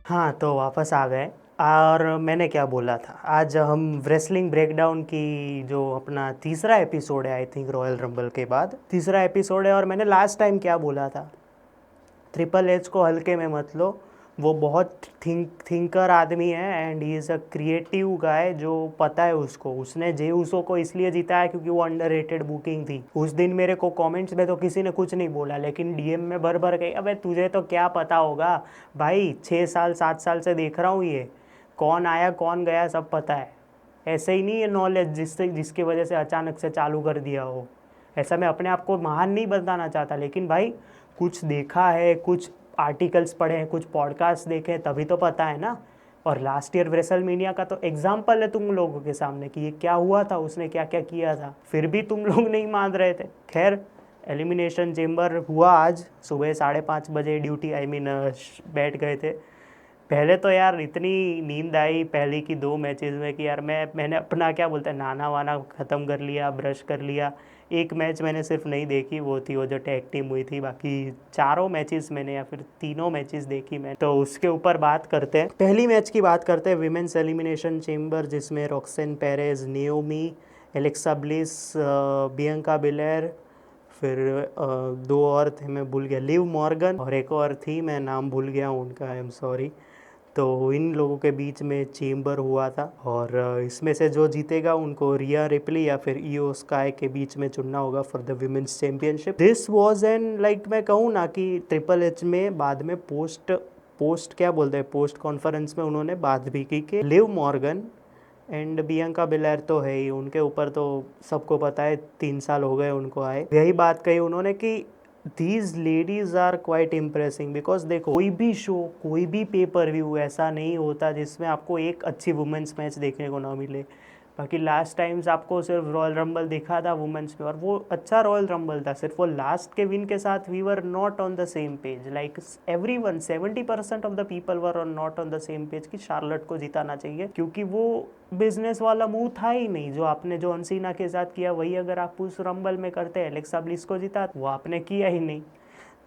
हाँ, तो वापस आ गए। और मैंने क्या बोला था, आज हम रेसलिंग ब्रेकडाउन की जो अपना तीसरा एपिसोड है, आई थिंक रॉयल रंबल के बाद तीसरा एपिसोड है। और मैंने लास्ट टाइम क्या बोला था, ट्रिपल एच को हल्के में मत लो। वो बहुत थिंकर आदमी है and he is a creative guy. जो पता है उसको, उसने जे उसो को इसलिए जीता है क्योंकि वो अंडररेटेड बुकिंग थी। उस दिन मेरे को कमेंट्स में तो किसी ने कुछ नहीं बोला, लेकिन डीएम में भर भर गई, अबे तुझे तो क्या पता होगा भाई, 6 साल 7 साल से देख रहा हूँ, ये कौन आया कौन गया सब पता है। ऐसे ही नहीं है नॉलेज जिसकी वजह से अचानक से चालू कर दिया हो। ऐसा मैं अपने आप को महान नहीं बताना चाहता, लेकिन भाई कुछ देखा है, कुछ आर्टिकल्स पढ़े हैं, कुछ पॉडकास्ट देखे हैं, तभी तो पता है ना। और लास्ट ईयर रेसलमेनिया का तो एग्जाम्पल है तुम लोगों के सामने कि ये क्या हुआ था, उसने क्या क्या किया था, फिर भी तुम लोग नहीं मान रहे थे। खैर, एलिमिनेशन चेम्बर हुआ आज सुबह 5:30 बजे, ड्यूटी आई मीन बैठ गए थे। पहले तो यार इतनी नींद आई पहले की 2 मैचेस में कि यार मैंने अपना क्या बोलते हैं, नहाना वाना ख़त्म कर लिया, ब्रश कर लिया। एक मैच मैंने सिर्फ नहीं देखी, वो थी वो जो टैग टीम हुई थी। बाकी चारों मैचेस मैंने, या फिर तीनों मैचेस देखी मैं। तो उसके ऊपर बात करते हैं। पहली मैच की बात करते हैं, विमेंस एलिमिनेशन चेम्बर, जिसमें Roxanne Perez, Naomi, Alexa Bliss, Bianca Belair, फिर दो और थे, मैं भूल गया, लिव मॉर्गन, और एक और थी मैं नाम भूल गया हूँ उनका, आई एम सॉरी। तो इन लोगों के बीच में चेम्बर हुआ था, और इसमें से जो जीतेगा उनको रिया रिप्ली या फिर ईओ स्काई के बीच में चुनना होगा for the women's championship. This was an like, मैं कहूँ ना कि ट्रिपल एच में बाद में पोस्ट पोस्ट क्या बोलते हैं, पोस्ट कॉन्फ्रेंस में उन्होंने बात भी की कि लिव मॉर्गन एंड बियंका बिलेर तो है ही, उनके ऊपर तो सबको पता है, 3 साल हो गए उनको आए। यही बात कही उन्होंने कि these ladies are quite impressing. Because देखो, कोई भी शो, कोई भी पेपर व्यू ऐसा नहीं होता जिसमें आपको एक अच्छी वुमेंस मैच देखने को ना मिले। बाकी लास्ट टाइम्स आपको सिर्फ रॉयल रंबल दिखा था वुमेंस में, और वो अच्छा रॉयल रंबल था, सिर्फ वो लास्ट के विन के साथ we were not on the same page. Like everyone, 70% of the people were not on the same page कि शार्लट को जिताना चाहिए, क्योंकि वो बिजनेस वाला मूव था ही नहीं। जो आपने जॉन सीना के साथ किया, वही अगर आप उस रंबल में करते, एलेक्सा ब्लिस को जिता, वो आपने किया ही नहीं,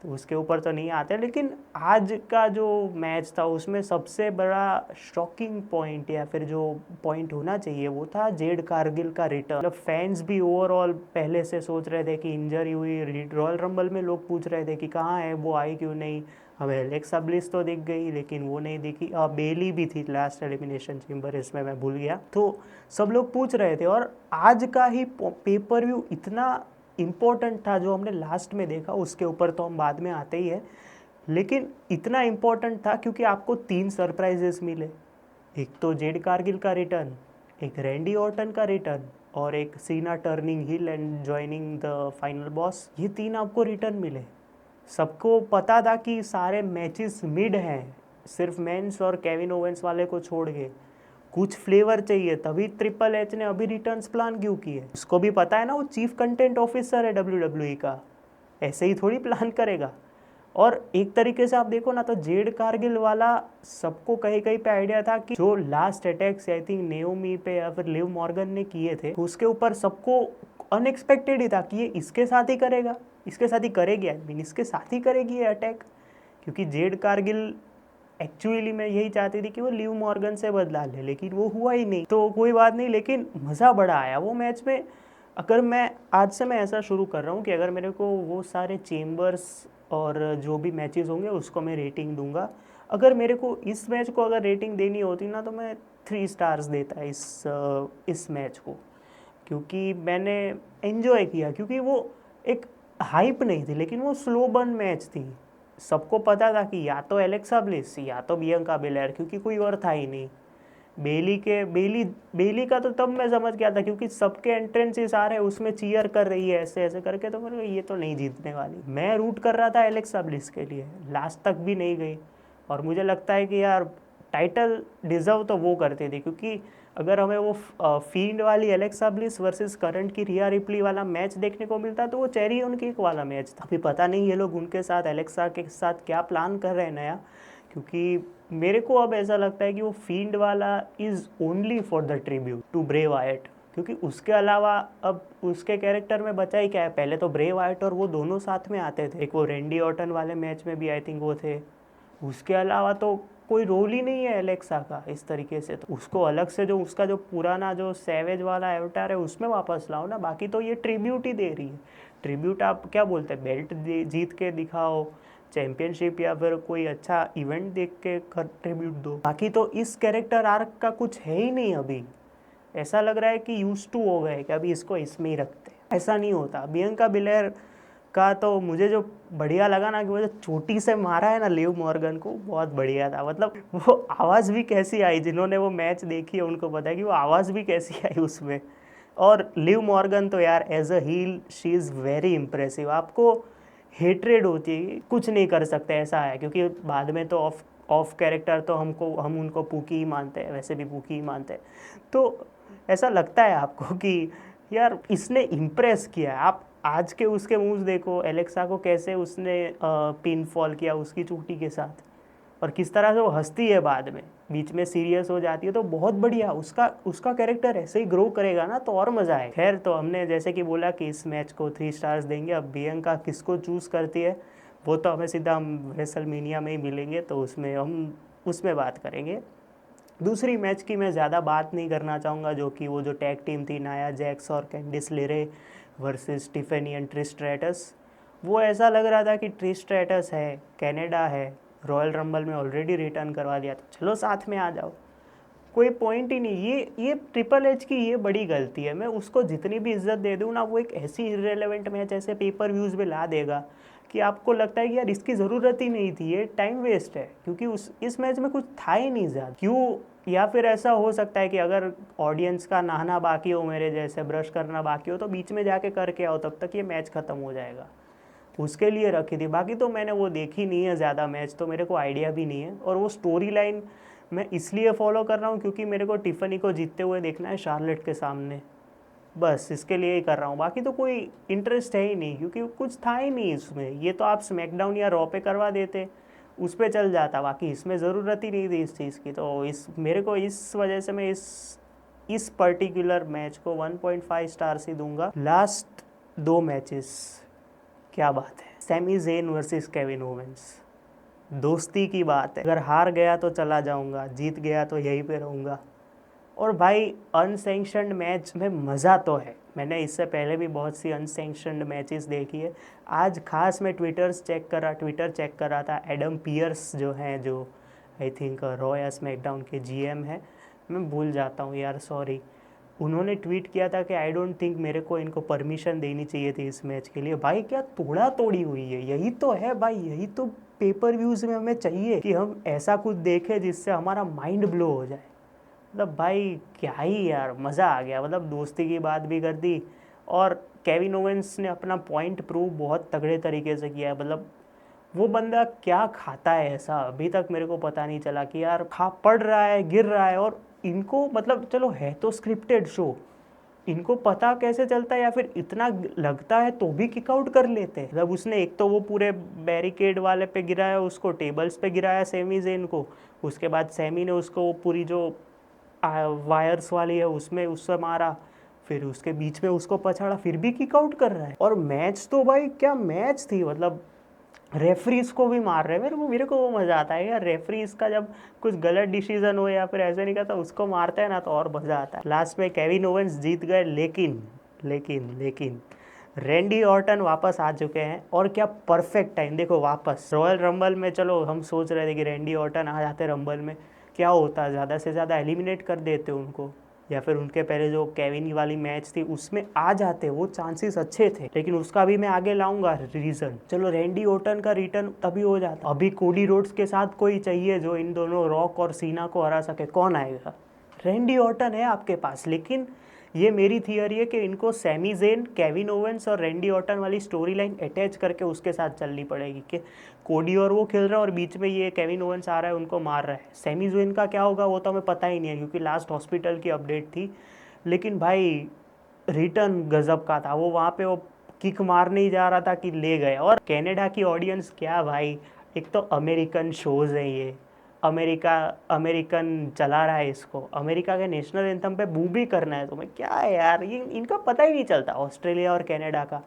तो उसके ऊपर तो नहीं आते। लेकिन आज का जो मैच था उसमें सबसे बड़ा शॉकिंग पॉइंट, या फिर जो पॉइंट होना चाहिए, वो था जेड कारगिल का रिटर्न। मतलब फैंस भी ओवरऑल पहले से सोच रहे थे कि इंजरी हुई, रॉयल रंबल में लोग पूछ रहे थे कि कहाँ है वो, आई क्यों नहीं। हमें एलेक्सा ब्लिस तो दिख गई, लेकिन वो नहीं दिखी। बेली भी थी लास्ट एलिमिनेशन चेम्बर, इसमें मैं भूल गया। तो सब लोग पूछ रहे थे, और आज का ही पेपर व्यू इतना इम्पोर्टेंट था जो हमने लास्ट में देखा, उसके ऊपर तो हम बाद में आते ही है। लेकिन इतना इम्पोर्टेंट था क्योंकि आपको 3 सरप्राइजेस मिले। एक तो जेड कारगिल का रिटर्न, एक रैंडी ऑर्टन का रिटर्न, और एक सीना turning hill and joining the final boss. ये 3 आपको रिटर्न मिले। सबको पता था कि सारे मैचेस मिड हैं, सिर्फ मेंस और केविन ओवेंस वाले को छोड़ के। कुछ फ्लेवर चाहिए, तभी ट्रिपल एच ने अभी रिटर्न्स प्लान क्यों किए। उसको भी पता है ना, वो चीफ कंटेंट ऑफिसर है डब्ल्यू का, ऐसे ही थोड़ी प्लान करेगा। और एक तरीके से आप देखो ना, तो जेड कारगिल वाला सबको कहीं कहीं पे आइडिया था कि जो last attacks I think Naomi पे या फिर लिव मॉर्गन ने किए थे, उसके ऊपर सबको अनएक्सपेक्टेड ही था कि ये इसके साथ ही करेगा, इसके साथ ही करेगी, आई मीन इसके साथ ही करेगी ये अटैक। क्योंकि जेड कारगिल एक्चुअली मैं यही चाहती थी कि वो लिव मॉर्गन से बदला ले, लेकिन वो हुआ ही नहीं। तो कोई बात नहीं, लेकिन मज़ा बड़ा आया वो मैच में। अगर मैं आज से मैं ऐसा शुरू कर रहा हूँ कि अगर मेरे को वो सारे चेम्बर्स और जो भी मैचेस होंगे उसको मैं रेटिंग दूंगा। अगर मेरे को इस मैच को अगर रेटिंग देनी होती ना, तो मैं 3 स्टार्स देता इस मैच को, क्योंकि मैंने एंजॉय किया। क्योंकि वो एक हाइप नहीं थी, लेकिन वो स्लो बर्न मैच थी। सबको पता था कि या तो एलेक्सा ब्लिस या तो बियंका बेलेर, क्योंकि कोई और था ही नहीं। बेली का तो तब मैं समझ गया था, क्योंकि सबके एंट्रेंसेस आ रहे हैं, उसमें चीयर कर रही है ऐसे ऐसे करके, तो मेरे ये तो नहीं जीतने वाली। मैं रूट कर रहा था एलेक्सा ब्लिस के लिए, लास्ट तक भी नहीं गई। और मुझे लगता है कि यार टाइटल डिज़र्व तो वो करते थे, क्योंकि अगर हमें वो फील्ड वाली एलेक्सा ब्लिस वर्सेस करंट की रिया रिप्ली वाला मैच देखने को मिलता, तो वो चेरी ऑन केक वाला मैच था। अभी पता नहीं ये लोग उनके साथ, एलेक्सा के साथ क्या प्लान कर रहे हैं नया, क्योंकि मेरे को अब ऐसा लगता है कि वो फील्ड वाला is only for the tribute to Bray Wyatt. क्योंकि उसके अलावा अब उसके कैरेक्टर में बचा ही क्या है। पहले तो ब्रे वायट और वो दोनों साथ में आते थे, एक वो रेंडी ऑर्टन वाले मैच में भी आई थिंक वो थे। उसके अलावा तो कोई रोल ही नहीं है एलेक्सा का इस तरीके से, तो उसको अलग से जो उसका जो पुराना जो सैवेज वाला एवटार है उसमें वापस लाओ ना। बाकी तो ये ट्रिब्यूट ही दे रही है। ट्रिब्यूट आप क्या बोलते हैं, बेल्ट जीत के दिखाओ, चैंपियनशिप या फिर कोई अच्छा इवेंट देख के ट्रिब्यूट दो। बाकी तो इस कैरेक्टर आर्क का कुछ है ही नहीं अभी। ऐसा लग रहा है कि यूज टू हो गए कि अभी इसको इसमें ही रखते। ऐसा नहीं होता। बियंका बिलेर का तो मुझे जो बढ़िया लगा ना कि वो जो चोटी से मारा है ना लिव मॉर्गन को, बहुत बढ़िया था। मतलब वो आवाज़ भी कैसी आई, जिन्होंने वो मैच देखी है उनको पता है कि वो आवाज़ भी कैसी आई उसमें। और लिव मॉर्गन तो यार as a heel she is very impressive. आपको हेट्रेड होती है, कुछ नहीं कर सकते ऐसा है, क्योंकि बाद में तो ऑफ कैरेक्टर तो हम उनको पूकी ही मानते हैं, वैसे भी पूकी ही मानते हैं। तो ऐसा लगता है आपको कि यार इसने इम्प्रेस किया है। आप आज के उसके मूव्स देखो, एलेक्सा को कैसे उसने पिन फॉल किया उसकी चोटी के साथ, और किस तरह से वो हंसती है बाद में, बीच में सीरियस हो जाती है। तो बहुत बढ़िया उसका कैरेक्टर ऐसे ही ग्रो करेगा ना तो और मज़ा आए। खैर, तो हमने जैसे कि बोला कि इस मैच को 3 स्टार्स देंगे। अब बियंका किसको चूज़ करती है वो तो हमें सीधा हम रेसलमेनिया में ही मिलेंगे, तो उसमें बात करेंगे। दूसरी मैच की मैं ज़्यादा बात नहीं करना चाहूँगा, जो कि वो जो टैग टीम थी नाया जैक्स और कैंडिस लेरे versus Tiffany and Trish stratus. वो ऐसा लग रहा था कि ट्रिश स्ट्रैटस है, कनाडा है, रॉयल रंबल में ऑलरेडी रिटर्न करवा दिया, तो चलो साथ में आ जाओ, कोई पॉइंट ही नहीं। ये ट्रिपल एच की ये बड़ी गलती है। मैं उसको जितनी भी इज्जत दे दूँ ना, वो एक ऐसी इरेलेवेंट मैच ऐसे पेपर व्यूज़ में ला देगा कि आपको लगता है कि यार इसकी ज़रूरत ही नहीं थी, ये टाइम वेस्ट है, क्योंकि इस मैच में कुछ था ही नहीं ज़्यादा। क्यों? या फिर ऐसा हो सकता है कि अगर ऑडियंस का नहाना बाकी हो, मेरे जैसे ब्रश करना बाकी हो, तो बीच में जाके करके आओ, तब तक ये मैच ख़त्म हो जाएगा। उसके लिए रखी थी। बाकी तो मैंने वो देखी नहीं है ज़्यादा मैच, तो मेरे को आइडिया भी नहीं है। और वो स्टोरी लाइन मैं इसलिए फॉलो कर रहा हूँ क्योंकि मेरे को टिफनी को जीतते हुए देखना है शार्लेट के सामने, बस इसके लिए ही कर रहा हूँ। बाकी तो कोई इंटरेस्ट है ही नहीं, क्योंकि कुछ था ही नहीं इसमें। ये तो आप स्मैकडाउन या रॉ पे करवा देते, उस पर चल जाता, बाकी इसमें ज़रूरत ही नहीं थी इस चीज़ की। तो मेरे को इस वजह से मैं इस पर्टिकुलर मैच को 1.5 स्टार्स ही दूंगा। लास्ट 2 मैचेस, क्या बात है। Sami Zayn versus Kevin Owens, दोस्ती की बात है। अगर हार गया तो चला जाऊंगा, जीत गया तो यहीं पे रहूँगा। और भाई अनसेंक्शनड मैच में मज़ा तो है। मैंने इससे पहले भी बहुत सी अनसेंक्शनड मैचेस देखी है। आज खास मैं ट्विटर चेक कर रहा था। एडम पियर्स जो हैं, जो आई थिंक रॉ या स्मैकडाउन के जीएम हैं, मैं भूल जाता हूँ यार, सॉरी। उन्होंने ट्वीट किया था कि आई डोंट थिंक मेरे को इनको परमिशन देनी चाहिए थी इस मैच के लिए। भाई क्या तोड़ा तोड़ी हुई है, यही तो है भाई, यही तो पेपर व्यूज़ में हमें चाहिए कि हम ऐसा कुछ देखें जिससे हमारा माइंड ब्लो हो जाए। मतलब भाई क्या ही यार, मज़ा आ गया। मतलब दोस्ती की बात भी कर दी, और केविन ओवेंस ने अपना पॉइंट प्रूव बहुत तगड़े तरीके से किया है। मतलब वो बंदा क्या खाता है ऐसा अभी तक मेरे को पता नहीं चला कि यार पड़ रहा है, गिर रहा है। और इनको मतलब चलो है तो स्क्रिप्टेड शो, इनको पता कैसे चलता है, या फिर इतना लगता है तो भी किक आउट कर लेते हैं। मतलब उसने एक तो वो पूरे बैरिकेड वाले पे गिराया, उसको टेबल्स पे गिराया सैमी ज़ेन को, उसके बाद सैमी ने उसको वो पूरी जो वायर्स वाली है उसमें उससे मारा, फिर उसके बीच में उसको पछाड़ा, फिर भी किक आउट कर रहा है। और मैच तो भाई क्या मैच थी। मतलब रेफरीज को भी मार रहे हैं। मेरे को वो मज़ा आता है यार, रेफरीज का जब कुछ गलत डिसीजन हो या फिर ऐसे नहीं करता, उसको मारता है ना तो और मज़ा आता है। लास्ट में केविन ओवेंस जीत गए, लेकिन रैंडी ऑर्टन वापस आ चुके हैं। और क्या परफेक्ट टाइम, देखो वापस रॉयल रंबल में, चलो हम सोच रहे थे कि रैंडी ऑर्टन आ जाते रंबल में, क्या होता, ज़्यादा से ज़्यादा एलिमिनेट कर देते उनको, या फिर उनके पहले जो केविन वाली मैच थी उसमें आ जाते, वो चांसेस अच्छे थे। लेकिन उसका भी मैं आगे लाऊंगा रीज़न। चलो रैंडी ऑर्टन का रिटर्न तभी हो जाता। अभी कोडी रोड्स के साथ कोई चाहिए जो इन दोनों रॉक और सीना को हरा सके, कौन आएगा? रैंडी ऑर्टन है आपके पास। लेकिन ये मेरी थियरी है कि इनको सैमी ज़ेन, केविन ओवेंस और रैंडी ऑर्टन वाली स्टोरी लाइन अटैच करके उसके साथ चलनी पड़ेगी कि कोडी और वो खेल रहा है और बीच में ये केविन ओवेंस आ रहा है, उनको मार रहा है। सैमी ज़ेन का क्या होगा वो तो हमें पता ही नहीं है, क्योंकि लास्ट हॉस्पिटल की अपडेट थी। लेकिन भाई रिटर्न गजब का था। वो वहाँ पे वो किक मारने ही जा रहा था कि ले गए। और कनाडा की ऑडियंस क्या भाई, एक तो अमेरिकन शोज़ है ये, अमेरिकन चला रहा है इसको, अमेरिका के नेशनल एंथम पे बू भी करना है तुम्हें, क्या है यार, ये इनका पता ही नहीं चलता ऑस्ट्रेलिया और कनाडा का।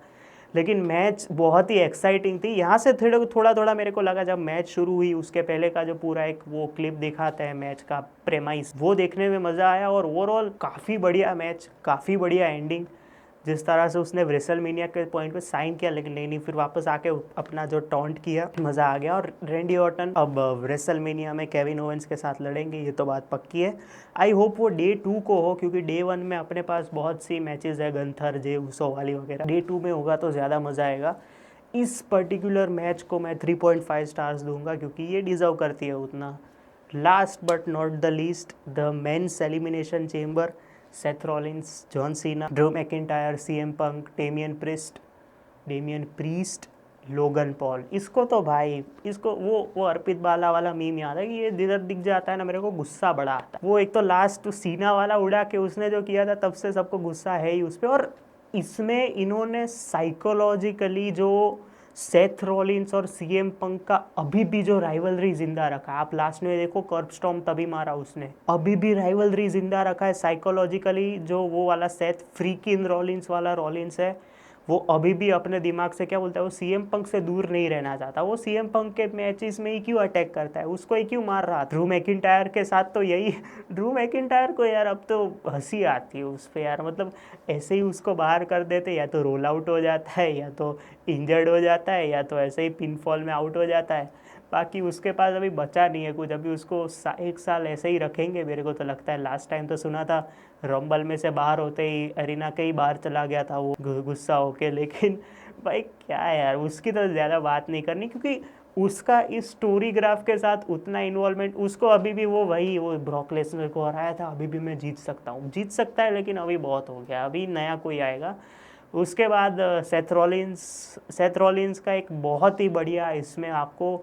लेकिन मैच बहुत ही एक्साइटिंग थी। यहाँ से थोड़ा थोड़ा मेरे को लगा जब मैच शुरू हुई, उसके पहले का जो पूरा एक वो क्लिप दिखाता है मैच का प्रेमाइस, वो देखने में मज़ा आया। और ओवरऑल काफ़ी बढ़िया मैच, काफ़ी बढ़िया एंडिंग। जिस तरह से उसने रेसलमेनिया के पॉइंट पे साइन किया, लेकिन नहीं फिर वापस आके अपना जो टॉन्ट किया, मज़ा आ गया। और रैंडी ऑर्टन अब रेसलमेनिया में केविन ओवेंस के साथ लड़ेंगे, ये तो बात पक्की है। आई होप वो डे 2 को हो, क्योंकि डे 1 में अपने पास बहुत सी मैचेस है, गंथर, जे उसो वाली वगैरह। डे 2 में होगा तो ज़्यादा मज़ा आएगा। इस पर्टिकुलर मैच को मैं 3.5 स्टार्स दूंगा, क्योंकि ये डिज़र्व करती है उतना। Last but not the least, the men's elimination chamber, Seth Rollins, John Cena, Drew McIntyre, CM Punk, Damian Priest, Logan Paul. इसको तो भाई, इसको वो अर्पित बाला वाला मीम याद है कि ये जिधर दिख जाता है ना मेरे को गुस्सा बड़ा आता है। वो एक तो लास्ट सीना वाला उड़ा के उसने जो किया था, तब से सबको गुस्सा है ही उस पर। और इसमें इन्होंने साइकोलॉजिकली जो सेथ रॉलिंस और सीएम पंक का अभी भी जो राइवलरी जिंदा रखा है, आप लास्ट में देखो कर्ब स्टॉर्म तभी मारा उसने, अभी भी राइवलरी जिंदा रखा है साइकोलॉजिकली। जो वो वाला सेथ फ्रीकिन रॉलिंस वाला रॉलिंस है, वो अभी भी अपने दिमाग से क्या बोलता है, वो सीएम पंक से दूर नहीं रहना चाहता। वो सीएम पंक के मैचेस में ही क्यों अटैक करता है, उसको ही क्यों मार रहा। ड्रू मैकिंटायर के साथ तो यही ड्रू मैकिंटायर को यार अब तो हंसी आती है उस पर यार, मतलब ऐसे ही उसको बाहर कर देते, या तो रोल आउट हो जाता है, या तो इंजर्ड हो जाता है, या तो ऐसे ही पिनफॉल में आउट हो जाता है। बाकी उसके पास अभी बचा नहीं है कुछ, अभी उसको 1 साल ऐसे ही रखेंगे मेरे को तो लगता है। लास्ट टाइम तो सुना था रंबल में से बाहर होते ही अरीना के ही बाहर चला गया था वो गुस्सा होके। लेकिन भाई क्या है यार, उसकी तो ज़्यादा बात नहीं करनी, क्योंकि उसका इस स्टोरी ग्राफ के साथ उतना इन्वॉल्वमेंट, उसको अभी भी वो ब्रॉक लेसनर को हराया था, अभी भी मैं जीत सकता है, लेकिन अभी बहुत हो गया, अभी नया कोई आएगा। उसके बाद सेथ रॉलिंस का एक बहुत ही बढ़िया, इसमें आपको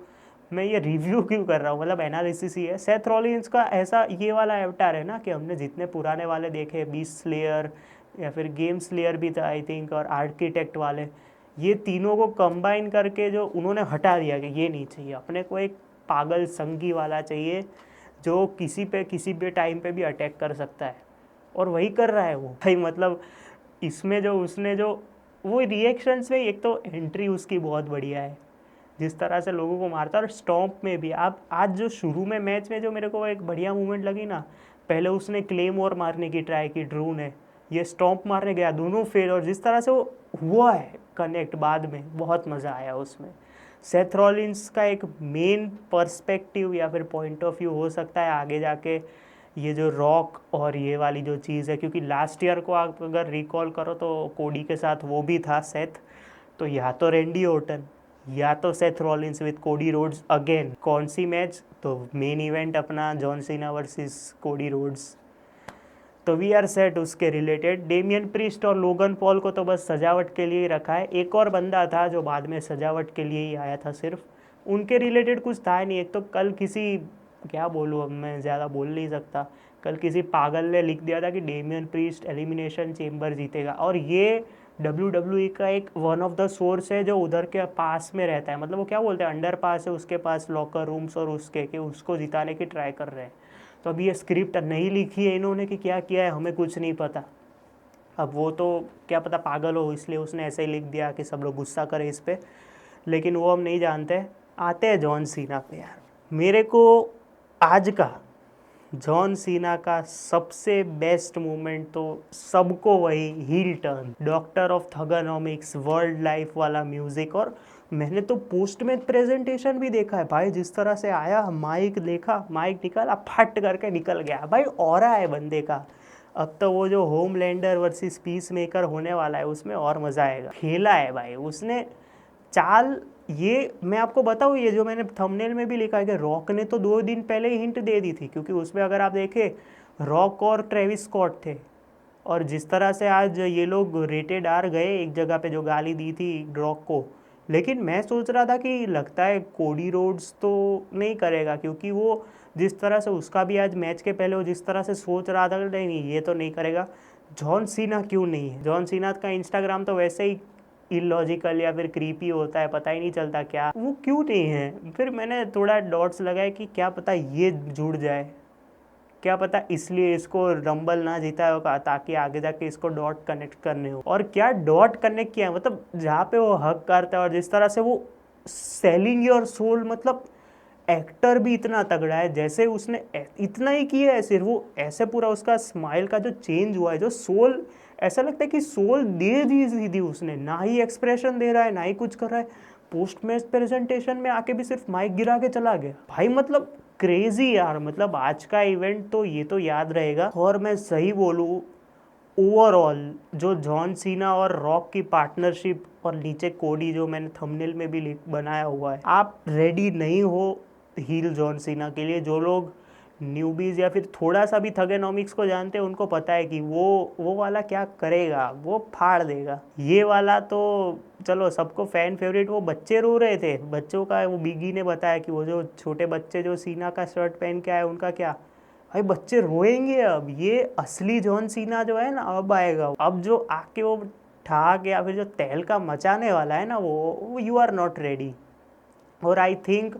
मैं ये रिव्यू क्यों कर रहा हूँ, मतलब एनालिसिस ही है। सेथ रॉलिंस का ऐसा ये वाला अवतार है ना, कि हमने जितने पुराने वाले देखे, बीस्ट स्लेयर या फिर गेम स्लेयर भी था आई थिंक, और आर्किटेक्ट वाले, ये तीनों को कंबाइन करके जो उन्होंने हटा दिया कि ये नहीं चाहिए अपने को, एक पागल संगी वाला चाहिए जो किसी पे टाइम पे भी अटैक कर सकता है, और वही कर रहा है वो भाई। मतलब इसमें जो उसने जो वो रिएक्शंस में, एक तो एंट्री उसकी बहुत बढ़िया है, जिस तरह से लोगों को मारता है। और स्टॉम्प में भी आप आज जो शुरू में मैच में जो मेरे को एक बढ़िया मूवमेंट लगी ना, पहले उसने क्लेम और मारने की ट्राई की ड्रू ने, ये स्टॉम्प मारने गया, दोनों फेल, और जिस तरह से वो हुआ है कनेक्ट बाद में, बहुत मज़ा आया उसमें। सेथ रॉलिंस का एक मेन पर्सपेक्टिव या फिर पॉइंट ऑफ व्यू हो सकता है आगे जाके, ये जो रॉक और ये वाली जो चीज़ है, क्योंकि लास्ट ईयर को आप अगर रिकॉल करो तो कोडी के साथ वो भी था सेथ, तो या तो रैंडी ऑर्टन या तो Seth Rollins with Cody Rhodes again. कौन सी मैच, तो मेन इवेंट अपना John Cena versus Cody Rhodes, तो वी आर सेट उसके रिलेटेड। डेमियन प्रीस्ट और लोगन पॉल को तो बस सजावट के लिए ही रखा है। एक और बंदा था जो बाद में सजावट के लिए ही आया था सिर्फ, उनके रिलेटेड कुछ था नहीं। एक तो कल किसी, क्या बोलूँ अब मैं, ज़्यादा बोल नहीं सकता, कल किसी पागल ने लिख दिया था कि डेमियन प्रीस्ट एलिमिनेशन चेम्बर जीतेगा, और ये WWE का एक वन ऑफ द सोर्स है जो उधर के पास में रहता है, मतलब वो क्या बोलते हैं, अंडर पास है उसके पास लॉकर रूम्स, और उसके कि उसको जिताने की ट्राई कर रहे हैं। तो अभी ये स्क्रिप्ट नहीं लिखी है इन्होंने कि क्या किया है, हमें कुछ नहीं पता। अब वो तो क्या पता पागल हो, इसलिए उसने ऐसे ही लिख दिया कि सब लोग गुस्सा करें इस पर, लेकिन वो हम नहीं जानते। आते हैं जॉन सीना पे यार, मेरे को आज का जॉन सीना का सबसे बेस्ट मोमेंट तो सबको वही heel turn, doctor of Thuganomics, world life वाला म्यूजिक। और मैंने तो पोस्ट में प्रेजेंटेशन भी देखा है भाई, जिस तरह से आया, माइक देखा, माइक निकाला, फट करके निकल गया भाई, ऑरा है बंदे का। अब तो वो जो होमलैंडर वर्सेस पीस मेकर होने वाला है उसमें और मज़ा आएगा। खेला है भाई उसने चाल। ये मैं आपको बताऊँ, ये जो मैंने थंबनेल में भी लिखा है कि रॉक ने तो 2 दिन पहले ही हिंट दे दी थी, क्योंकि उसमें अगर आप देखें रॉक और ट्रेविस स्कॉट थे, और जिस तरह से आज ये लोग रेटेड आर गए एक जगह पे जो गाली दी थी रॉक को। लेकिन मैं सोच रहा था कि लगता है कोडी रोड्स तो नहीं करेगा, क्योंकि वो जिस तरह से उसका भी आज मैच के पहले वो जिस तरह से सोच रहा था कि नहीं ये तो नहीं करेगा। जॉन सीना क्यों नहीं है, जॉन सीना का इंस्टाग्राम तो वैसे ही इलॉजिकल या फिर क्रीपी होता है, पता ही नहीं चलता क्या, वो क्यों नहीं है। फिर मैंने थोड़ा डॉट्स लगाए कि क्या पता ये जुड़ जाए, क्या पता इसलिए इसको रंबल ना जीता होगा ताकि आगे जाके इसको डॉट कनेक्ट करने हो। और क्या डॉट कनेक्ट किया है, मतलब जहाँ पे वो हक करता है और जिस तरह से वो सेलिंग योर सोल, मतलब एक्टर भी इतना तगड़ा है, जैसे उसने इतना ही किया है सिर्फ, वो ऐसे पूरा उसका स्माइल का जो चेंज हुआ है, जो सोल, ऐसा लगता है कि सोल दे दी सीधी उसने, ना ही एक्सप्रेशन दे रहा है ना ही कुछ कर रहा है। पोस्ट मैच प्रेजेंटेशन में आके भी सिर्फ माइक गिरा के चला गया भाई, मतलब क्रेजी यार। मतलब आज का इवेंट तो ये तो याद रहेगा। और मैं सही बोलूँ, ओवरऑल जो जॉन सीना और रॉक की पार्टनरशिप और नीचे कोडी जो मैंने थंबनेल में भी बनाया हुआ है, आप रेडी नहीं हो हील जॉन सीना के लिए। जो लोग न्यूबीज या फिर थोड़ा सा भी थगेनॉमिक्स को जानते हैं उनको पता है कि वो वाला क्या करेगा, वो फाड़ देगा। ये वाला तो चलो सबको फैन फेवरेट, वो बच्चे रो रहे थे, बच्चों का वो बिगी ने बताया कि वो जो छोटे बच्चे जो सीना का शर्ट पहन के आए उनका क्या, भाई बच्चे रोएंगे। अब ये असली जॉन सीना जो है ना अब आएगा, अब जो आके वो ठाक या फिर जो तहलका मचाने वाला है ना, वो यू आर नॉट रेडी। और आई थिंक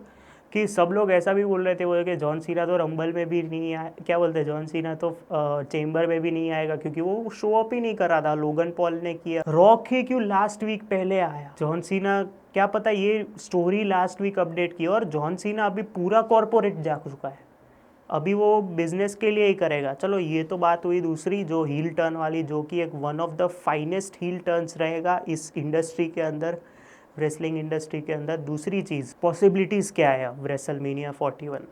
कि सब लोग ऐसा भी बोल रहे थे, बोले कि जॉन सीना तो रंबल में भी नहीं आया, क्या बोलते हैं, जॉन सीना तो चेंबर में भी नहीं आएगा क्योंकि वो शो अप ही नहीं कर रहा था, लोगन पॉल ने किया। रॉक ही क्यों लास्ट वीक पहले आया, जॉन सीना क्या पता ये स्टोरी लास्ट वीक अपडेट की। और जॉन सीना अभी पूरा कॉर्पोरेट जा चुका है, अभी वो बिजनेस के लिए ही करेगा। चलो ये तो बात हुई दूसरी, जो हील टर्न वाली, जो कि एक one of the finest heel turns रहेगा इस इंडस्ट्री के अंदर, रेसलिंग इंडस्ट्री के अंदर। दूसरी चीज़, पॉसिबिलिटीज़ क्या है अब रेसलमेनिया 41।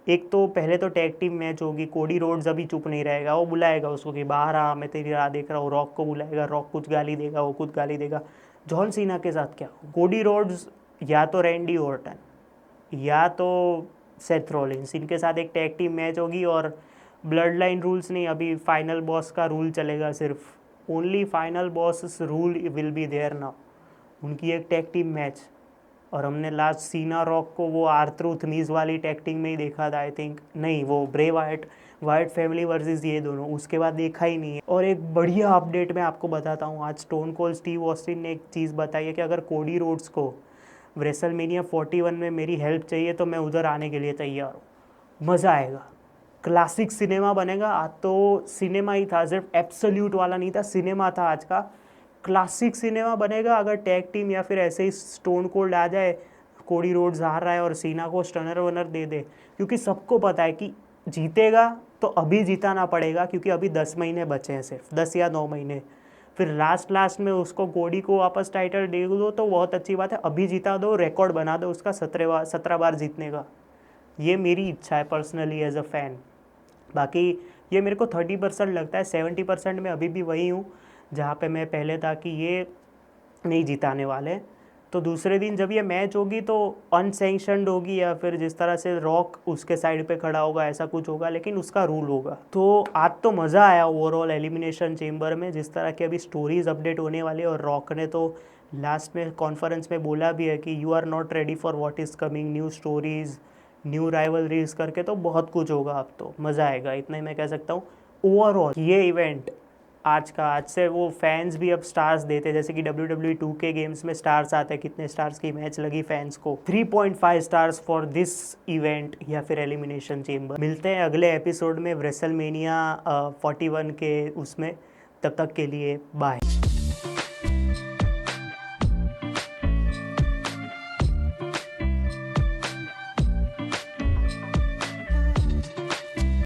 एक तो पहले तो टैग टीम मैच होगी, कोडी रोड्स अभी चुप नहीं रहेगा, वो बुलाएगा उसको कि बाहर आ, मैं तेरी राह देख रहा हूँ। रॉक को बुलाएगा, रॉक कुछ गाली देगा, वो कुछ गाली देगा। जॉन सीना के साथ क्या हो, कोडी रोड्स या तो रैंडी ऑर्टन या तो सेथ रॉलिंस, इनके साथ एक टैग टीम मैच होगी। और ब्लड लाइन रूल्स नहीं, अभी फाइनल बॉस का रूल चलेगा सिर्फ, only final boss rule will be there now. उनकी एक टैग टीम मैच, और हमने लास्ट सीना रॉक को वो आर्थरूथ मीज वाली टैग टीम में ही देखा था आई थिंक, नहीं वो ब्रे वाइट फैमिली वर्सेस ये दोनों, उसके बाद देखा ही नहीं है। और एक बढ़िया अपडेट मैं आपको बताता हूँ, आज स्टोन कोल्ड स्टीव ऑस्टिन ने एक चीज़ बताई है कि अगर कोडी रोड्स को रेसलमेनिया 41 में मेरी हेल्प चाहिए तो मैं उधर आने के लिए तैयार हूँ। मज़ा आएगा, क्लासिक सिनेमा बनेगा। आज तो सिनेमा ही था, सिर्फ एब्सोल्यूट वाला नहीं था, सिनेमा था आज का, क्लासिक सिनेमा बनेगा। अगर टैग टीम या फिर ऐसे ही स्टोन कोल्ड आ जाए, कोडी रोड्स हार रहा है और सीना को स्टनर वनर दे दे, क्योंकि सबको पता है कि जीतेगा तो अभी जिताना पड़ेगा, क्योंकि अभी 10 महीने बचे हैं, सिर्फ 10 या 9 महीने। फिर लास्ट में उसको कोडी को वापस टाइटल दे दो तो बहुत अच्छी बात है, अभी जिता दो, रिकॉर्ड बना दो उसका 17 बार जीतने का। ये मेरी इच्छा है पर्सनली एज अ फैन। बाकी ये मेरे को 30% लगता है, 70% में अभी भी वही हूँ जहाँ पे मैं पहले था कि ये नहीं जिताने वाले। तो दूसरे दिन जब ये मैच होगी तो अनसेंक्शनड होगी या फिर जिस तरह से रॉक उसके साइड पे खड़ा होगा ऐसा कुछ होगा, लेकिन उसका रूल होगा। तो आज तो मज़ा आया ओवरऑल एलिमिनेशन चेंबर में, जिस तरह की अभी स्टोरीज अपडेट होने वाली है। और रॉक ने तो लास्ट में कॉन्फ्रेंस में बोला भी है कि you are not ready for what is coming, new stories, new rivalries करके, तो बहुत कुछ होगा। अब तो मज़ा आएगा, इतना ही मैं कह सकता हूँ। ओवरऑल ये इवेंट आज से वो फैंस भी अब स्टार्स देते हैं, जैसे कि WWE 2 के गेम्स में स्टार्स आते हैं, कितने स्टार्स की मैच लगी फैंस को, 3.5 स्टार्स फॉर दिस इवेंट या फिर एलिमिनेशन चेंबर। मिलते हैं अगले एपिसोड में रेसलमेनिया 41 के उसमें, तब तक के लिए बाय।